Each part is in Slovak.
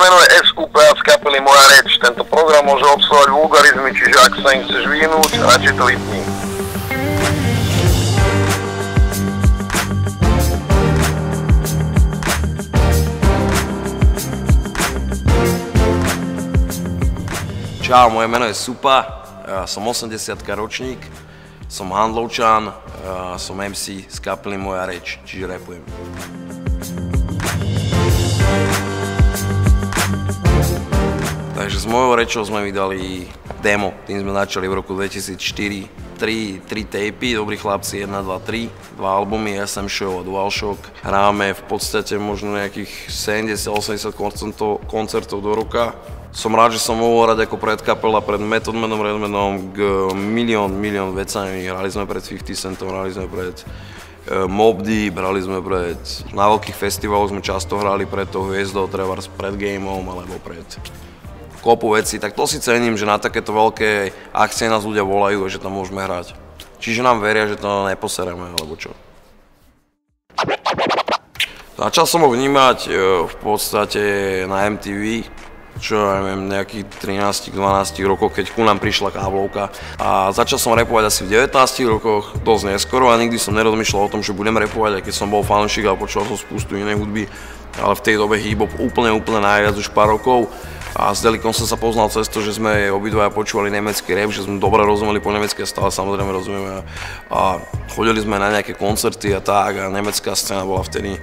meno je SUP a z kapely Moja reč. Tento program môže obsahovať vulgarizmy, čiže ak sa im chceš vyhnúť, radšej to vypni. Čau, moje meno je Supa, ja som 80-ka ročník, som Handlovčan, som MC z kapely Moja reč, čiže rapujem. Takže s mojou rečou sme vydali demo, tým sme začali v roku 2004. Tri tapy, Dobrí chlapci, 1, 2, 3, 2 albumy, SM Show a DualShock. Hráme v podstate možno nejakých 70-80 koncertov do roka. Som rád, že som mohol hrať ako predkapela pred Method Manom, Redmanom k milión vecami. Hrali sme pred 50 Centom, hrali sme pred Mobb Deep, hrali sme na veľkých festivaloch sme často hrali pred tou hviezdou, trebárs pred Gameom alebo pred kopu vecí, tak to si cením, že na takéto veľké akcie nás ľudia volajú a že tam môžeme hrať. Čiže nám veria, že to neposereme, alebo čo. Začal som ho vnímať v podstate na MTV, čo ja neviem, nejakých 13-12 rokoch, keď ku nám prišla káblovka. A začal som repovať asi v 19 rokoch, dosť neskoro, a nikdy som nerozmýšľal o tom, že budem repovať, aj keď som bol fanúšik a počúval som spustu inej hudby, ale v tej dobe hip-hop úplne najviac už pár rokov. A s Delikom som sa poznal cez to, že sme obidvaja počúvali nemecký rap, že sme dobre rozumeli po nemecky a stále samozrejme rozumieme. A chodili sme na nejaké koncerty a tak, a nemecká scéna bola vtedy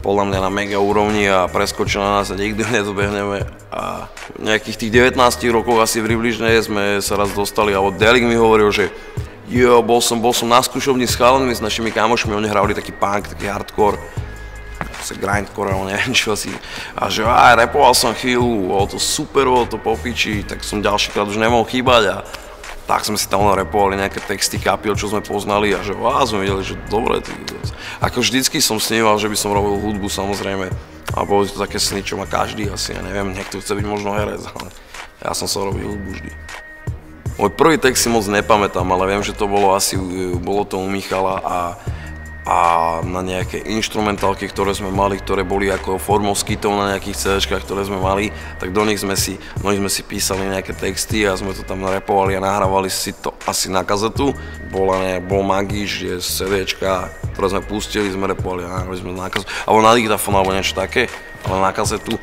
podľa mňa na mega úrovni a preskočila nás a nikdy nedobehneme. A v nejakých tých 19 rokoch asi približne sme sa raz dostali, alebo Delik mi hovoril, že bol som na skúšovni s chalanmi, s našimi kamošmi, oni hrali taký punk, taký hardcore, grindcore, neviem čo si. A že rapoval som chvíľu, bolo to super, bolo to po piči, tak som ďalšíkrát už nemohol chýbať a tak sme si tam rapovali nejaké texty kapiel, čo sme poznali a že sme videli, že dobre. Ako vždycky som sníval, že by som robil hudbu, samozrejme. A boli to také sny, čo má každý asi, ja neviem, niekto chce byť možno herec, ale ja som sa robil hudbu vždy. Môj prvý text si moc nepamätám, ale viem, že to bolo to u Michala a na nejaké inštrumentálky, ktoré sme mali, ktoré boli ako formou skitov na nejakých CDčkách, ktoré sme mali, tak do nich sme si písali nejaké texty a sme to tam rapovali a nahrávali si to asi na kazetu. Bol Magíš, je z CDčka, ktoré sme pustili, sme rapovali a nahrávali sme na kazetu, alebo na diktafón alebo niečo také, ale na kazetu.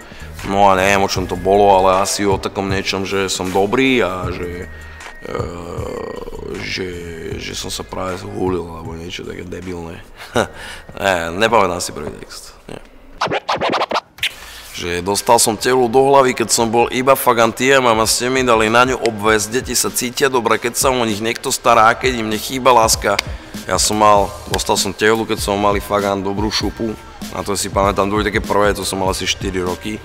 No a neviem, o čom to bolo, ale asi o takom niečom, že som dobrý a že som sa práve zhúlil, alebo niečo také debilné. Nepamätám si prvý text. Nie. Že dostal som telu do hlavy, keď som bol iba fagantiem a ste mi dali na ňu obväz. Deti sa cítia dobre, keď sa o nich niekto stará, keď im nechýba láska. Dostal som telu, keď som mal fagant, dobrú šupu. Na to si pamätám, boli také prvé, to som mal asi 4 roky.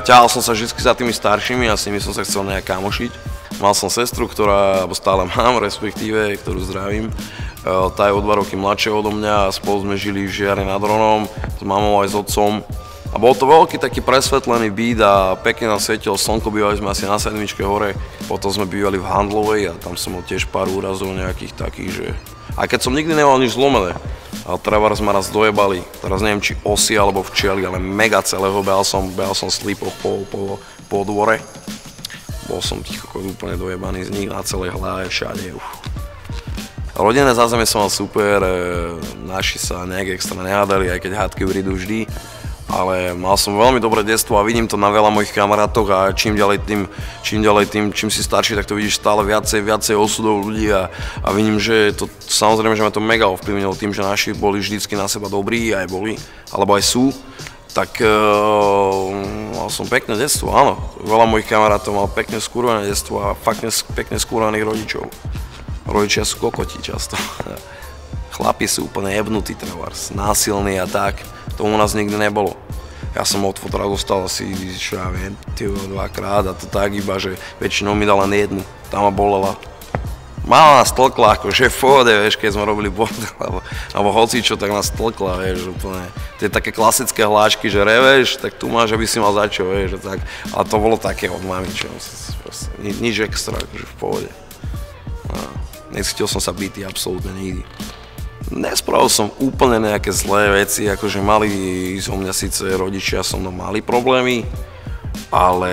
Ťahal som sa vždy za tými staršími, asi mi som sa chcel nejak kamošiť. Mal som sestru, alebo stále mám, respektíve, ktorú zdravím. Tá je o 2 roky mladšia odo mňa a spolu sme žili v Žiari nad Hronom, s mamou aj s otcom. A bol to veľký taký presvetlený beat a pekne nám svietilo slnko, bývali sme asi na 7 hore. Potom sme bývali v Handlovej a tam som mal tiež pár úrazov nejakých takých, že... Aj keď som nikdy nemal nič zlomené, ale trebárs ma raz dojebali, teraz neviem či osy alebo včiely, ale mega celého, behal som slípoch po dvore. Bol som ticho úplne dojebaný z nich na celej hlave, všade. Rodinné zázemie som mal super, naši sa nejak extra nehádali, aj keď hádky prídu vždy. Ale mal som veľmi dobré detstvo a vidím to na veľa mojich kamarátoch a čím ďalej tým, čím si starší, tak to vidíš stále viacej osudov ľudí a vidím, že to samozrejme, že ma to mega ovplyvnilo tým, že naši boli vždycky na seba dobrí, aj boli, alebo aj sú. Tak mal som pekné detstvo, áno. Veľa mojich kamarátov mal pekne skurvené detstvo a fakt pekne skurvených rodičov. Rodičia sú kokoti často. Chlapi sú úplne jebnutí, trebárs, násilní a tak. To u nás nikdy nebolo. Ja som od fotra dostal asi, čo ja viem, 2-krát a to tak iba, že väčšinou mi dal len jednu. Tam ma bolela. Mala nás tlkla, akože v pohode, vieš, keď sme robili bordel, alebo hocičo, tak nás tlkla, vieš, úplne. Tie také klasické hlášky, že reveš, tak tu máš, aby si mal za čo, vieš, tak. Ale to bolo také od mami, čo nič extra, akože v pohode. Necítil som sa bytý absolútne nikdy. Nespravil som úplne nejaké zlé veci, akože mali zo mňa síce rodičia so mnou mali problémy, ale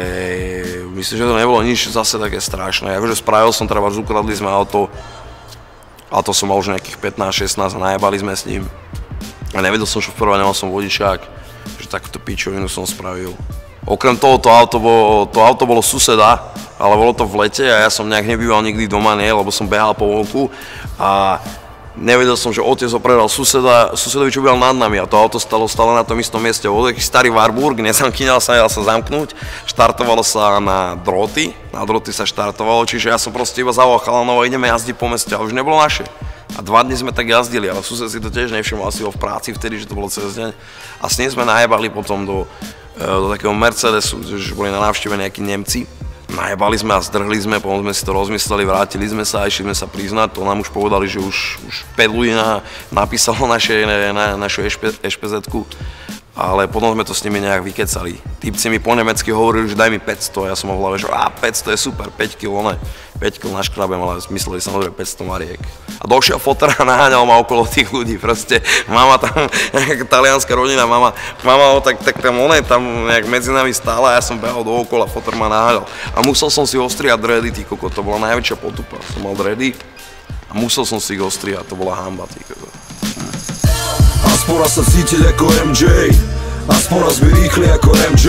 myslím, že to nebolo nič zase také strašné. Akože spravil som, ukradli sme auto, a to som mal už nejakých 15-16 a najebali sme s ním. A nevedel som šoferovať, nemal som vodičák, že takúto pičovinu som spravil. Okrem toho, to auto bolo suseda, ale bolo to v lete a ja som nejak nebýval nikdy doma, lebo som behal po vonku a nevedel som, že otec ho predal susedovi, čo býval nad nami a to auto stalo stále na tom istom mieste. Bol taký starý Warburg, nezamkínal sa, nedal sa zamknúť, štartovalo sa na droty sa štartovalo, čiže ja som proste iba zavolal chalanov, ideme jazdiť po meste, ale už nebolo naše. A 2 dni sme tak jazdili, ale sused si to tiež nevšimol, asi ho v práci vtedy, že to bolo cez deň. A s ním sme najebali potom do takého Mercedesu, že boli na návšteve nejakí Nemci. Najebali sme a zdrhli sme, potom sme si to rozmysleli, vrátili sme sa a išli sme sa priznať. To nám už povedali, že už 5 ľudí napísalo našu ešpezetku. Ale potom sme to s nimi nejak vykecali. Typci mi po nemecky hovorili, že daj mi 500, ja som ho v hlave, že 500 je super, 5 kg, ne. 5 kg naškrabem, ale mysleli samozrejme 500 mariek. A došiel fotra a naháňal ma okolo tých ľudí, proste mama tam, nejaká talianská rodina, mama ho tak tam nejak medzi nami stála a ja som behal dookola, fotra ma naháňal. A musel som si ostriať dready, ty koko, to bola najväčšia potupa, som mal dready a musel som si ich ostriať, to bola hanba, ty koko. Aspoň raz sa cítiť ako MJ, aspoň raz byť rýchly ako MJ,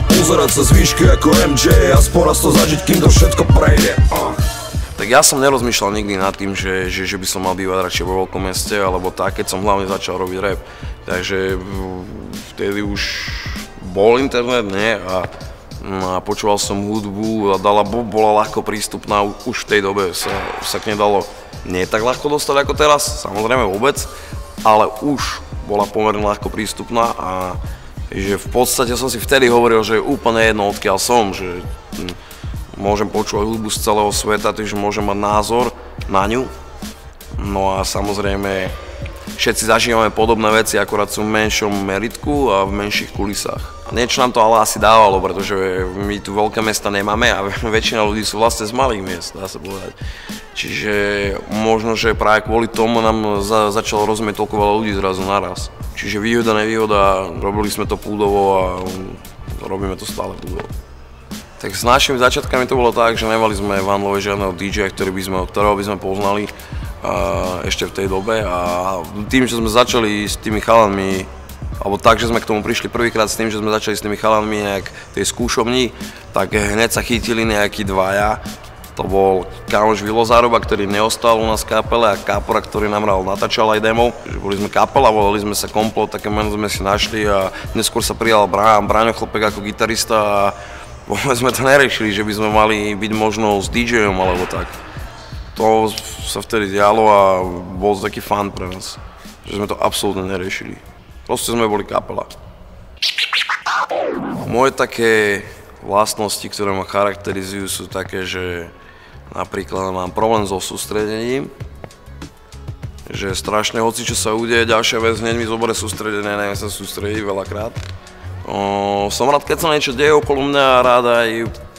pozerať sa z výšky ako MJ, aspoň raz to zažiť, kým to všetko prejde. Tak ja som nerozmýšľal nikdy nad tým, že by som mal bývať radšej vo veľkom meste, alebo tak, keď som hlavne začal robiť rap. Takže vtedy už bol internet, nie? A počúval som hudbu a bola ľahko prístupná, už v tej dobe sa k nej dalo nie tak ľahko dostať ako teraz, samozrejme vôbec, ale už bola pomerne ľahko prístupná a že v podstate som si vtedy hovoril, že je úplne jedno, odkiaľ som, že môžem počúvať hudbu z celého sveta, takže môžem mať názor na ňu. No a samozrejme všetci zažívame podobné veci, akorát sú v menšom meritku a v menších kulisách. A niečo nám to ale asi dávalo, pretože my tu veľké mesta nemáme a väčšina ľudí sú vlastne z malých miest, dá sa povedať. Čiže možno, že práve kvôli tomu nám začalo rozumieť toľko veľa ľudí zrazu naraz. Čiže výhoda, nevýhoda, robili sme to púdovo a robíme to stále púdovo. Tak s našimi začiatkami to bolo tak, že nemali sme v Handlove žiadneho DJ, ktorého by sme poznali ešte v tej dobe a tým, že sme začali s tými chalanmi, alebo tak, že sme k tomu prišli prvýkrát s tým, že sme začali s tými chalanmi nejak tej skúšovni, tak hneď sa chytili nejakí dvaja. To bol kamoš Vilo Záruba, ktorý neostal u nás v kapele a Kápora, ktorý nám natáčal aj demo. Boli sme kapela, volali sme sa Komplot, také meno sme si našli a neskôr sa prijal Braňo Chlpek ako gitarista a vôbec sme to neriešili, že by sme mali byť možno s DJom alebo tak. To sa vtedy dialo a bol to taký fun pre nás, že sme to absolútne neriešili. Proste sme boli kapela. Moje také vlastnosti, ktoré ma charakterizujú, sú také, že napríklad mám problém so sústredením, že strašne hoci čo sa udeje, ďalšia vec hneď mi zoberie sústredenie, neviem sa sústrediť veľakrát. Som rád, keď sa niečo deje okolo mňa a rád aj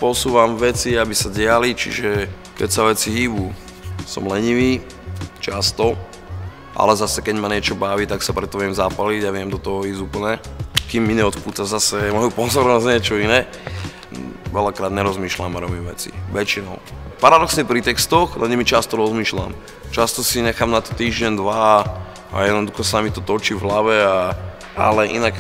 posúvam veci, aby sa diali, čiže keď sa veci hýbu, som lenivý, často, ale zase keď ma niečo baví, tak sa preto viem zapaliť a viem do toho ísť úplne. Kým mi neodpúta zase moju pozornosť niečo iné, veľakrát nerozmýšľam a robím veci, väčšinou. Paradoxne pri textoch, na nimi často rozmýšľam. Často si nechám na to týždeň, dva a jednoducho sa mi to točí v hlave ale inak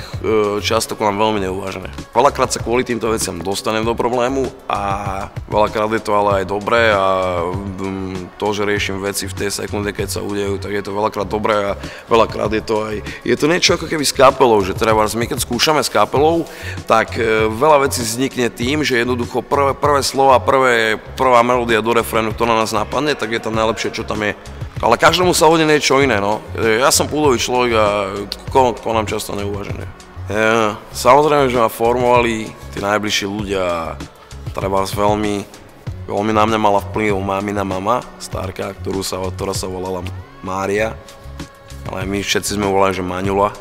často konám veľmi neuvážené. Veľakrát sa kvôli týmto veciam dostanem do problému a veľakrát je to ale aj dobré a to, že riešim veci v tej sekunde, keď sa udejú, tak je to veľakrát dobré a veľakrát je to aj... Je to niečo ako keby s kapelou, že teda my keď skúšame s kapelou, tak veľa vecí vznikne tým, že jednoducho prvé slova, prvá melódia do refrénu, ktorá nás napadne, tak je tam najlepšie, čo tam je. Ale každému sa hodí niečo iné, no. Ja som púdový človek a konám často neuvážené. Samozrejme, že ma formovali tí najbližší ľudia, treba veľmi na mňa mala vplyv mamina mama, starka, ktorá sa volala Mária. Ale my všetci sme volali, že Maňula.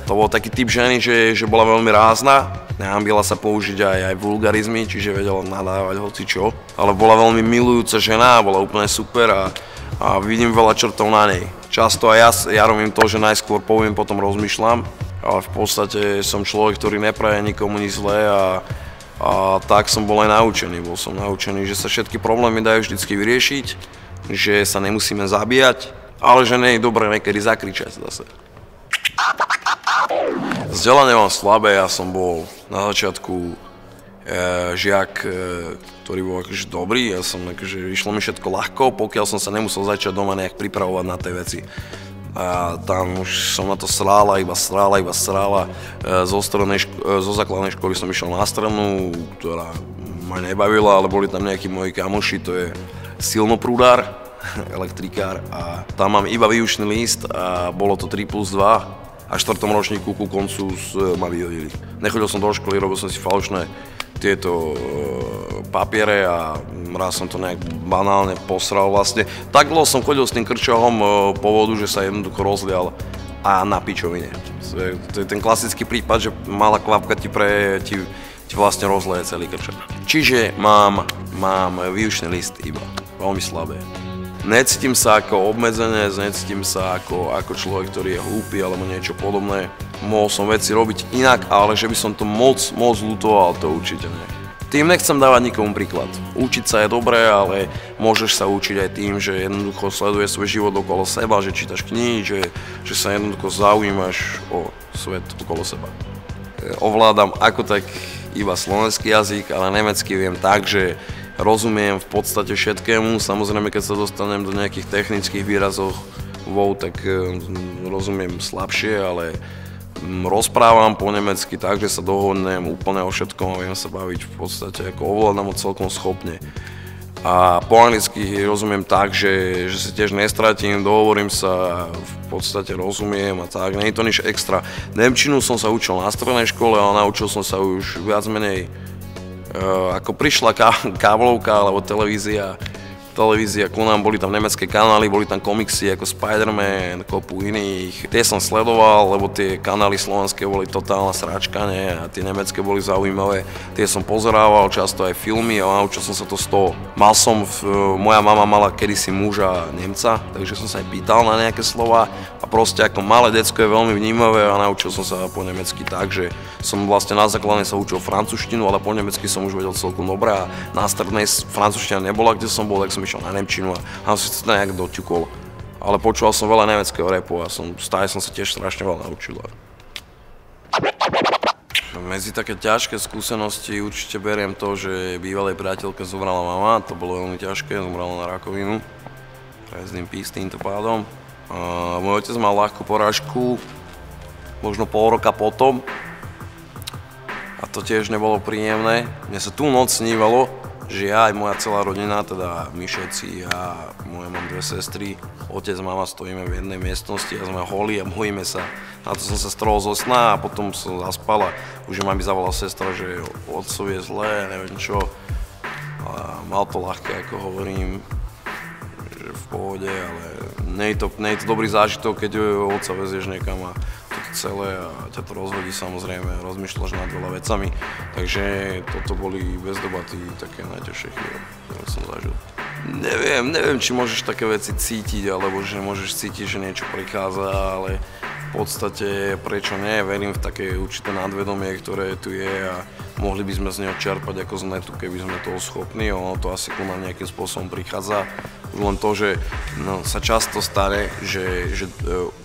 To bol taký typ ženy, že bola veľmi rázna, nehambila sa použiť aj vulgarizmy, čiže vedela nadávať hocičo. Ale bola veľmi milujúca žena, bola úplne super a vidím veľa črtov na nej. často aj ja robím to, že najskôr poviem, potom rozmýšľam, ale v podstate som človek, ktorý nepraje nikomu nič zlé a tak som bol aj naučený. Bol som naučený, že sa všetky problémy dajú vždycky vyriešiť, že sa nemusíme zabíjať, ale že nie je dobré niekedy zakričať zase. Vzdelanie mám slabé, ja som bol na začiatku žiak, ktorý bol akože dobrý, išlo mi všetko ľahko, pokiaľ som sa nemusel začať doma nejak pripravovať na tie veci. A tam už som na to srál. Zo základnej školy som išiel na strednú, ktorá ma nebavila, ale boli tam nejakí moji kamoši, to je silnoprúdár, elektrikár a tam mám iba výučný list a bolo to 3+2 a v 4. ročníku ku koncu ma vyhodili. Nechodil som do školy, robil som si falošné tieto papiere a raz som to nejak banálne posral vlastne. Tak dlho som chodil s tým krčohom po vodu, že sa jednoducho rozlial a na pičovine. To je ten klasický prípad, že malá kvapka ti vlastne rozleje celý krčok. Čiže mám výučný list iba, veľmi slabé. Necítim sa ako obmedzenec, necítim sa ako človek, ktorý je hlúpy alebo niečo podobné. Mohol som veci robiť inak, ale že by som to moc ľutoval, to určite nie. Tým nechcem dávať nikomu príklad. Učiť sa je dobré, ale môžeš sa učiť aj tým, že jednoducho sleduješ svoj život okolo seba, že čítaš knihy, že sa jednoducho zaujímaš o svet okolo seba. Ovládam ako tak iba slovenský jazyk, ale nemecký viem tak, že rozumiem v podstate všetkému. Samozrejme, keď sa dostanem do nejakých technických výrazov, tak rozumiem slabšie, ale rozprávam po nemecky tak, že sa dohodnem úplne o všetkom a viem sa baviť v podstate ako ovládam ho celkom schopne. A po anglicky rozumiem tak, že si tiež nestratím, dohovorím sa, v podstate rozumiem a tak, nie je to nič extra. Nemčinu som sa učil na strednej škole, ale naučil som sa už viac menej ako prišla káblovka alebo televízia ku nám, boli tam nemecké kanály, boli tam komiksy ako Spider-Man, kopu iných. Tie som sledoval, lebo tie kanály slovenské boli totálna sračka, nie? A tie nemecké boli zaujímavé. Tie som pozerával, často aj filmy a naučil som sa to z toho. Moja mama mala kedysi muža Nemca, takže som sa aj pýtal na nejaké slova a proste ako malé decko je veľmi vnímavé a naučil som sa po nemecky tak, že som vlastne na základnej sa učil francúzštinu, ale po nemecky som už vedel celkom dobre a na strednej francúzština nebola, kde som bol, tak som išiel na nemčinu a som si to nejak doťukol. Ale počúval som veľa nemeckého rapu a stále som sa tiež strašne veľa naučil. Medzi také ťažké skúsenosti určite beriem to, že bývalej priateľke zomrela mama, to bolo veľmi ťažké, zomrela na rakovinu. Rezným pís týmto pádom. Môj otec mal ľahkú porážku, možno pol roka potom. A to tiež nebolo príjemné. Mne sa tú noc snívalo, že ja aj moja celá rodina, teda my všetci, ja, mám 2 sestry, otec, mama stojíme v jednej miestnosti a sme holí a bojíme sa. Na to som sa strhol zo sna a potom som zaspal a už ma mi zavolala sestra, že otcovi je zlé, neviem čo. A mal to ľahké, ako hovorím, že v pohode, ale nie je to dobrý zážitok, keď otca vezieš niekam a celé a ťa to rozhodí samozrejme, rozmýšľaš nad veľa vecami, takže toto boli bez debaty také najťažšie chvíle, ktoré som zažil. Neviem, či môžeš také veci cítiť, alebo že môžeš cítiť, že niečo prichádza, ale v podstate prečo nie, verím v také určité nadvedomie, ktoré tu je a mohli by sme z neho čerpať ako z netu, keby sme toho schopní, ono to asi ku nám nejakým spôsobom prichádza. Len to, že sa často stane, že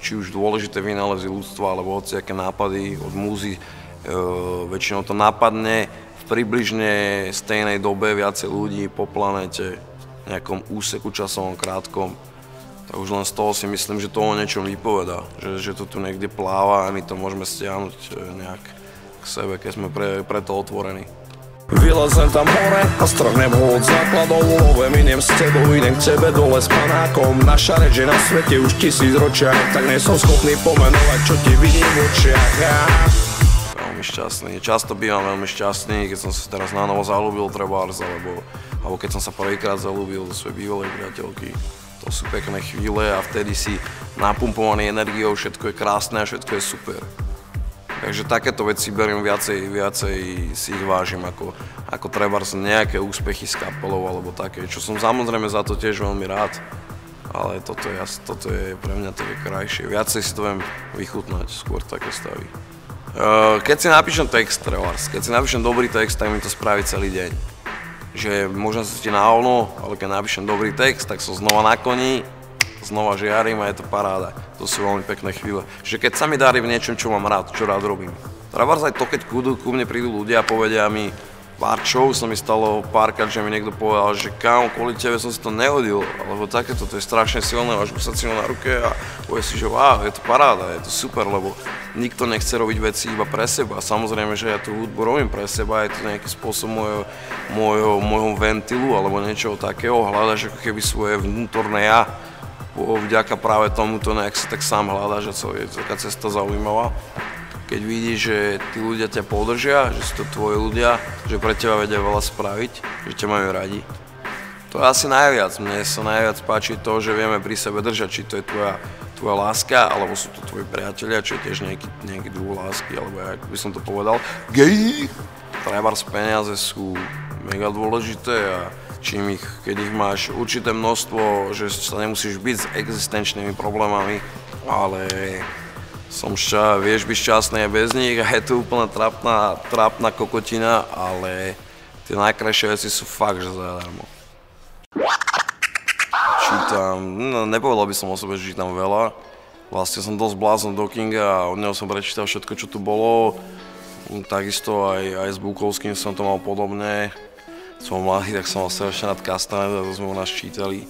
či už dôležité vynálezy ľudstva alebo hociaké nápady od múzy, väčšinou to napadne v približne stejnej dobe viacej ľudí po planete, v nejakom úseku časovom krátkom. Tak už len z toho si myslím, že to o niečom vypovedá, že to tu niekde pláva a my to môžeme stiahnuť nejak k sebe, keď sme pre to otvorení. Vylezem tam hore a strhnem ho od základov, love miniem s tebou, idem k tebe dole s panákom. Naša reč je na svete už 1000 ročia, tak nie som schopný pomenovať, čo ti vidím v očiach. Veľmi šťastný, často bývam veľmi šťastný, keď som sa teraz na novo zalúbil trebárs, alebo keď som sa prvýkrát zalúbil do svojej bývalej priateľky. To sú pekné chvíle a vtedy si napumpovaný energiou, všetko je krásne a všetko je super. Takže takéto veci beriem viacej si ich vážim ako trebárs nejaké úspechy s kapelou alebo také, čo som samozrejme za to tiež veľmi rád. ale toto je pre mňa také krajšie. Viacej si to viem vychutnať, skôr také stavy. Keď si napíšem text, keď si napíšem dobrý text, tak mi to spraví celý deň. Že možno sa ti na hovno, ale keď napíšem dobrý text, tak som znova na koni, znova žiarím a je to paráda. To sú veľmi pekné chvíle. Že keď sa mi darí v niečom, čo mám rád, čo rád robím. Trebárs aj to, keď ku mne prídu ľudia a povedia mi, pár show sa mi stalo párkrát, že mi niekto povedal, že kámo, kvôli tebe som si to nehodil, alebo takéto, to je strašne silné, máš gusacinu na ruke a povie si, že wow, je to paráda, je to super, lebo nikto nechce robiť veci iba pre seba. Samozrejme, že ja tú hudbu robím pre seba, je to nejaký spôsob môjho ventilu alebo niečoho takého, hľadaš ako keby svoje vnútorné ja. Vďaka práve tomuto nejak sa tak sám hľadaš a je to taká cesta zaujímavá. Keď vidíš, že tí ľudia ťa podržia, že sú to tvoji ľudia, že pre teba vedia veľa spraviť, že ťa majú radi. To je asi najviac. Mne sa najviac páči to, že vieme pri sebe držať, či to je tvoja láska, alebo sú to tvoji priatelia, čo je tiež nejaký druh lásky, alebo jak by som to povedal. Gej! Trebárs peniaze sú mega dôležité a keď ich máš určité množstvo, že sa nemusíš byť s existenčnými problémami, ale vieš byť šťastný aj bez nich a je to úplne trápna kokotina, ale tie najkrajšie veci sú fakt, že zadarmo. Čítam, nepovedal by som o sebe, že čítam veľa. Vlastne som dosť blázon do Kinga a od neho som prečítal všetko, čo tu bolo. Takisto aj s Bukovským som to mal podobne. Som mladý, tak som mal strašne nad Castaneda, to sme u nás čítali.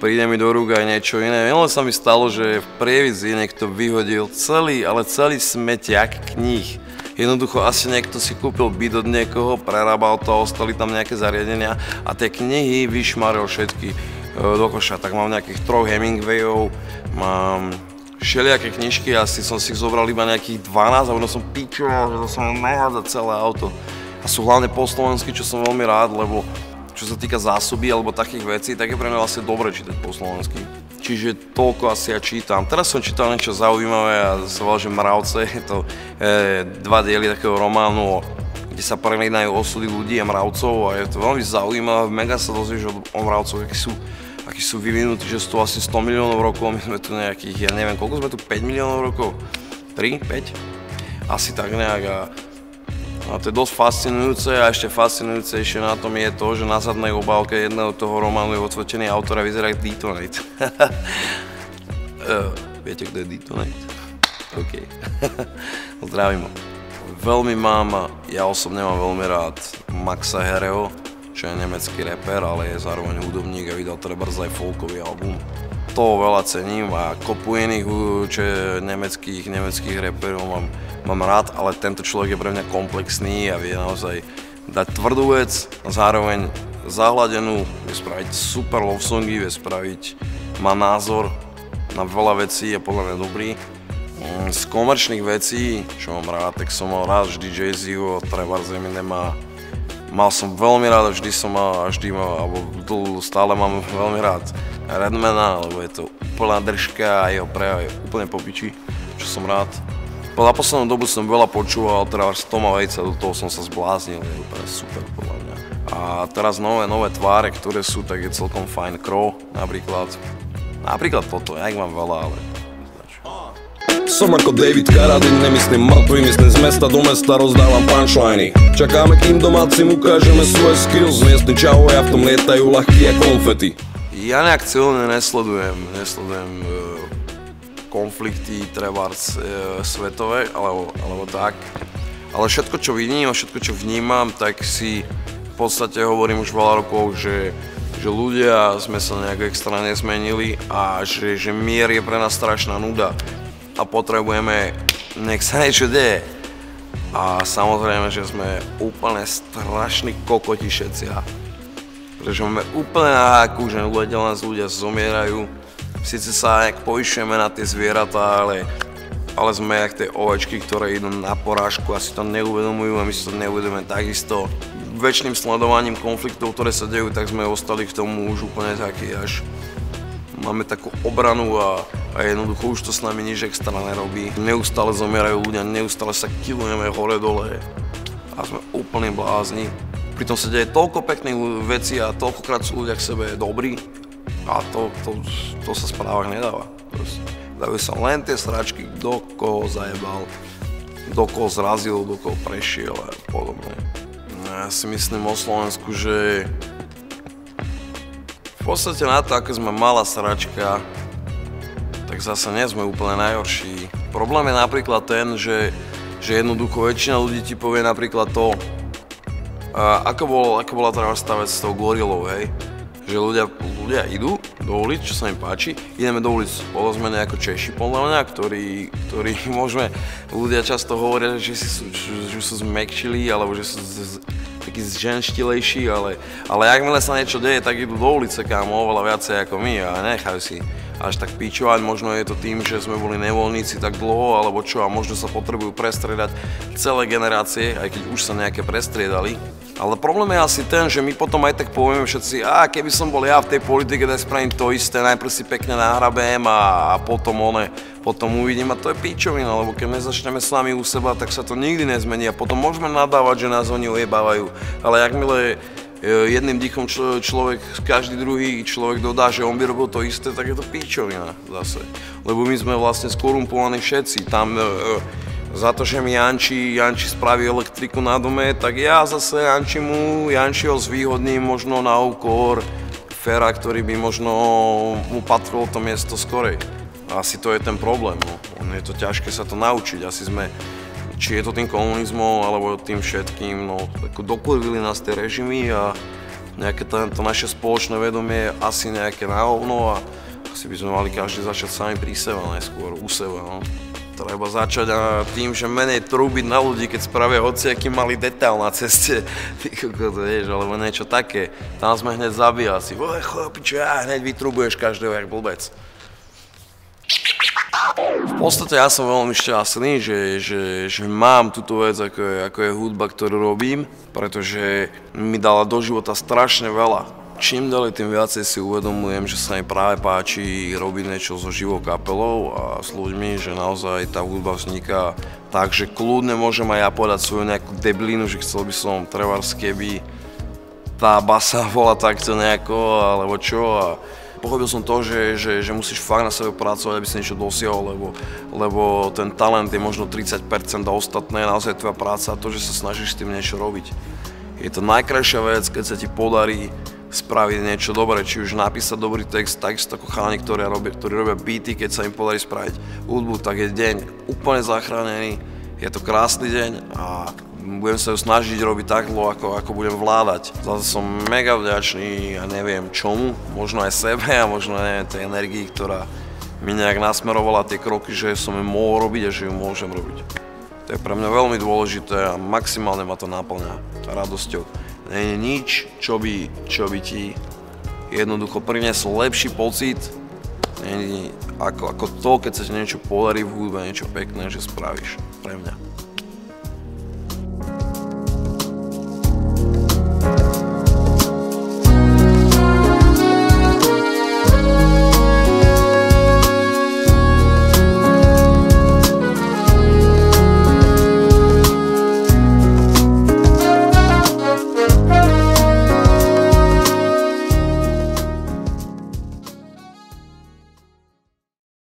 Príde mi do rúk aj niečo iné. Len sa mi stalo, že v Prievidzi niekto vyhodil celý smetiak kníh. Jednoducho asi niekto si kúpil byt od niekoho, prerábal to, ostali tam nejaké zariadenia a tie knihy vyšmaril všetky do koša. Tak mám nejakých 3 Hemingwayov, mám všelijaké knižky, asi som si ich zobral iba nejakých 12 a ono som píčoval, že to som nahádzať celé auto. A sú hlavne po slovensky, čo som veľmi rád, lebo čo sa týka zásoby alebo takých vecí, tak je pre mňa vlastne dobre čítať po slovensky. Čiže toľko asi ja čítam. Teraz som čítal niečo zaujímavé a sa volá, že Mravce. Je to 2 diely takého románu, kde sa prelínajú osudy ľudí a mravcov a je to veľmi zaujímavé. Mega sa dozvieš o mravcoch, akí sú vyvinutí, že sú tu asi 100 miliónov rokov, my sme tu nejakých, ja neviem, koľko sme tu, 5 miliónov rokov? 3? 5? Asi tak nejak. A to je dosť fascinujúce a ešte fascinujúcejšie na tom je to, že na zadnej obálke jedného toho románu je odfotený autor a vyzerá jak Detonate. Viete, kto je Detonate? OK. Zdravím ho. Ja osobne mám veľmi rád Maxa Herreho, čo je nemecký rapper, ale je zároveň hudobník a vydal trebárs aj folkový album. To veľa cením a kopu iných nemeckých rapperov mám rád, ale tento človek je pre mňa komplexný a vie naozaj dať tvrdú vec a zároveň zahladenú, vie spraviť super love songy, má názor na veľa vecí a podľa mňa dobrý. Z komerčných vecí, čo mám rád, tak som mal rád vždy Jay-Zho, trebárs Eminema. Mal som veľmi rád, stále mám veľmi rád Redmana, lebo je to úplná držka a jeho prejav je úplne po piči, čo som rád. Za poslednú dobu som veľa počúval, teraz Toma Waitsa, do toho som sa zbláznil, je úplne super podľa mňa. A teraz nové tváre, ktoré sú, tak je celkom fajn. Crow napríklad. Napríklad toto, ja ich mám veľa, ale... Som ako David Carradine, nemyslím mŕtvy, myslím z mesta do mesta, rozdávam punchliny. Čakáme, kým domácim ukážeme svoje skills, miestni čahovia v tom lietajú ľahký a konfety. Ja nejak silne nesledujem konflikty trebárs svetové, alebo tak. Ale všetko, čo vidím a všetko, čo vnímam, tak si v podstate hovorím už veľa rokov, že ľudia sme sa nejak extra nezmenili a že mier je pre nás strašná nuda a potrebujeme, nech sa niečo deje. A samozrejme, že sme úplne strašní kokoti všetci. Pretože máme úplne na háku, že ľudia zomierajú. Sice sa nejak povyšujeme na tie zvieratá, ale sme jak tie ovečky, ktoré idú na porážku a si to neuvedomujú a my si to neuvedomujeme takisto. Väčšným sledovaním konfliktov, ktoré sa dejú, tak sme ostali k tomu už úplne taký, až máme takú obranu a jednoducho už to s nami nič extra nerobí. Neustále zomierajú ľudia, neustále sa kilujeme hore-dole a sme úplne blázni. Pritom sa deje toľko pekných vecí a toľkokrát sú ľudia k sebe dobrí A to sa v správach nedáva. Dávajú sa len tie sračky, kto koho zajebal, kto koho zrazil, kto koho prešiel a podobne. Ja si myslím o Slovensku, že v podstate na to, ako sme malá sračka, tak zase nie sme úplne najhorší. Problém je napríklad ten, že jednoducho väčšina ľudí ti povie napríklad to, ako bola tá vec s tou gorilou, hej? Že ľudia idú do ulic, čo sa im páči, ideme do ulic, povedzme nejako Češi, podľa mňa, ktorí môžeme, ľudia často hovoria, že sú zmekčili, alebo že sú takí zženštilejší, ale jakmile sa niečo deje, tak idú do ulice, kámo, oveľa viacej ako my a nechajú si až tak píčovať, možno je to tým, že sme boli nevoľníci tak dlho, alebo čo, a možno sa potrebujú prestriedať celé generácie, aj keď už sa nejaké prestriedali. Ale problém je asi ten, že my potom aj tak povieme všetci, keby som bol ja v tej politike, tak spravím to isté, najprv si pekne nahrabem a potom uvidím, a to je píčovina, lebo keď nezačneme sami u seba, tak sa to nikdy nezmení a potom môžeme nadávať, že nás oni ojebávajú, ale jakmile jedným dýchom každý druhý človek dodá, že on by robil to isté, tak je to píčovina zase, lebo my sme vlastne skorumpovaní všetci, tam za to, že mi Janči spraví elektriku na dome, tak ja zase Jančiho zvýhodním možno na úkor Fera, ktorý by možno mu patrilo to miesto skorej. Asi to je ten problém, no. Je to ťažké sa to naučiť, asi sme, či je to tým komunizmom, alebo tým všetkým, no, dokurvili nás tie režimy a nejaké to naše spoločné vedomie je asi nejaké na hovno a asi by sme mali každý začať sami pri sebe najskôr, u seba, no. Treba začať tým, že menej trúbiť na ľudí, keď spravia hociaký malý detail na ceste, ty kokos, vieš, alebo niečo také. Tam sme hneď zabíjali si, chlapiče, hneď vytrubuješ každého jak blbec. V podstate ja som veľmi šťastný, že mám túto vec, ako je hudba, ktorú robím, pretože mi dala do života strašne veľa. Čím ďalej, tým viacej si uvedomujem, že sa mi práve páči robiť niečo so živou kapelou a s ľuďmi, že naozaj tá hudba vzniká tak, že kľudne môžem aj ja povedať svoju nejakú deblinu, že chcel by som trebárs, keby tá basa bola takto nejako, alebo čo. A pochopil som to, že musíš fakt na sebe pracovať, aby si niečo dosiahol, lebo ten talent je možno 30% a ostatné je naozaj tvoja práca a to, že sa snažíš s tým niečo robiť. Je to najkrajšia vec, keď sa ti podarí spraviť niečo dobré, či už napísať dobrý text, takisto ako chalani, ktorí robia beaty, keď sa im podarí spraviť hudbu, tak je deň úplne zachránený, je to krásny deň a budem sa ju snažiť robiť tak dlho, ako budem vládať. Zase som mega vďačný a neviem čomu, možno aj sebe a možno neviem tej energii, ktorá mi nejak nasmerovala tie kroky, že som ju mohol robiť a že ju môžem robiť. To je pre mňa veľmi dôležité a maximálne ma to naplňa radosťou. Nie je nič, čo by ti jednoducho prinieslo lepší pocit, ako to, keď sa ti niečo podarí v hudbe, niečo pekné, že spravíš pre mňa.